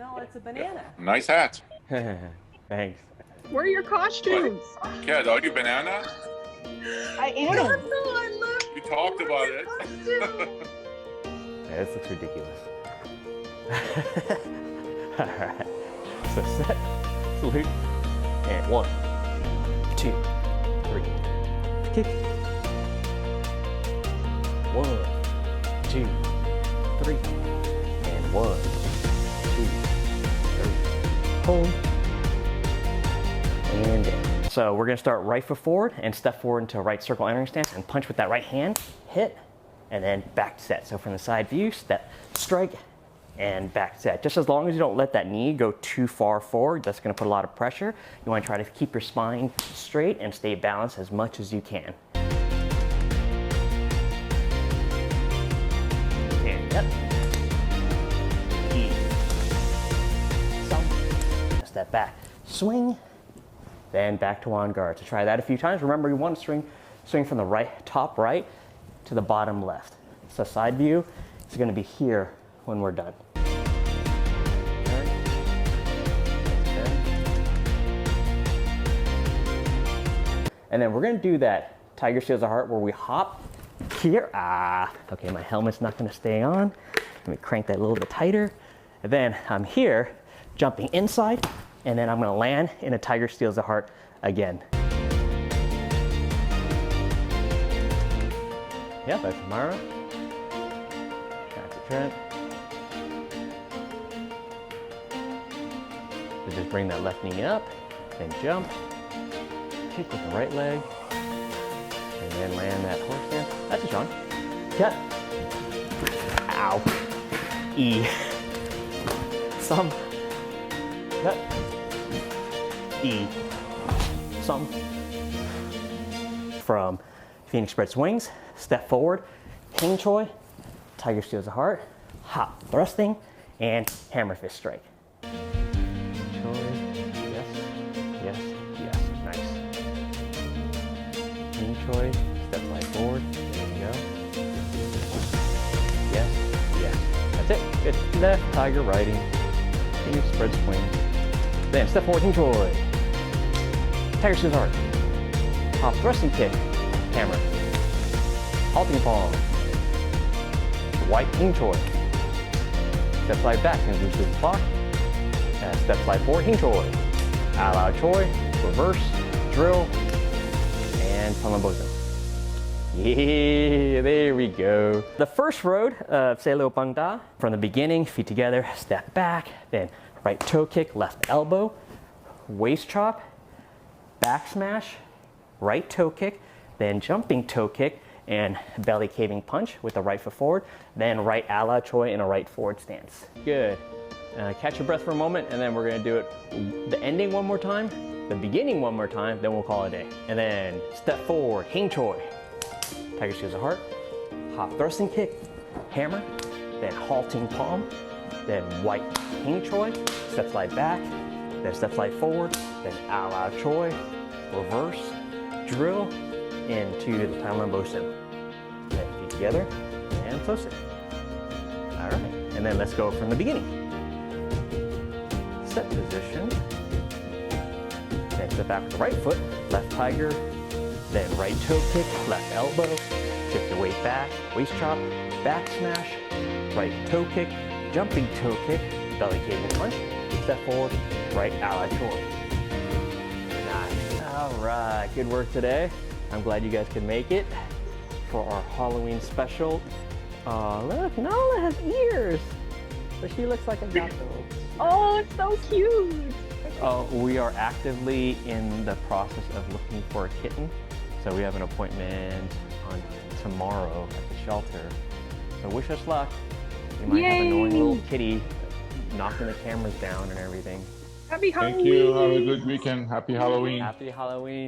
No, it's a banana. Nice hat. Thanks. Where are your costumes? Kid, are you banana? I am. No, I love You talked about it. Yeah, this looks ridiculous. Alright. So set, salute, and 1, 2, 3. Kick. 1, 2, 3. And 1, 2, 3. Hold. And down. So we're gonna start right foot forward and step forward into a right circle entering stance and punch with that right hand, hit, and then back set. So from the side view, step, strike, and back set. Just as long as you don't let that knee go too far forward, that's gonna put a lot of pressure. You wanna try to keep your spine straight and stay balanced as much as you can. And yep. E. Some. Step back, swing, then back to on guard. So try that a few times. Remember, you want to swing from the right, top right to the bottom left. So side view is going to be here when we're done. Okay. And then we're going to do that Tiger Steals the Heart where we hop here. Okay, my helmet's not going to stay on. Let me crank that a little bit tighter. And then I'm here, jumping inside, and then I'm going to land in a Tiger Steals the Heart again. Yeah, that's Myra. That's a Trent. So just bring that left knee up, then jump, kick with the right leg, and then land that horse stance. That's a Shawnie. Cut. Ow. E. Some. Cut. E. Some. From Phoenix Spreads Wings, step forward, hang choi, Tiger Steals the Heart, hop, thrusting, and hammer fist strike. Choi, yes, yes, yes, nice. Hang choi, step slide forward, there we go. Yes, yes, that's it, good. Left, tiger riding, Phoenix Spreads Wings. Then step forward, hang choi, Tiger Steals the Heart, hop, thrusting kick, hammer, halting palm, white hing choi, step slide back and loose the block, step slide forward, hing choi, allow choi, reverse, drill, and from bosom. Yeah, there we go. The first road of Se Lo Bang Da, from the beginning, feet together, step back, then right toe kick, left elbow, waist chop, back smash, right toe kick, then jumping toe kick and belly caving punch with the right foot forward, then right a la choi in a right forward stance. Good. Catch your breath for a moment, and then we're gonna do it the ending one more time, the beginning one more time, then we'll call it a day. And then step forward, hang choi, Tiger Steals the Heart, hop thrusting kick, hammer, then halting palm, then white hang choi, step slide back, then step slide forward, then a la choi, reverse, drill, into the Thailand bow sim. Then feet together and close it. All right, and then let's go from the beginning. Set position, then step back with the right foot, left tiger, then right toe kick, left elbow, shift your weight back, waist chop, back smash, right toe kick, jumping toe kick, belly caving punch, step forward, right a la choi. Nice. All right, good work today. I'm glad you guys could make it for our Halloween special. Look, Nala has ears. So she looks like a gato. Oh, it's so cute. We are actively in the process of looking for a kitten. So we have an appointment on tomorrow at the shelter. So wish us luck. We might have an annoying little kitty knocking the cameras down and everything. Happy Halloween. Thank you. Have a good weekend. Happy Halloween. Happy Halloween.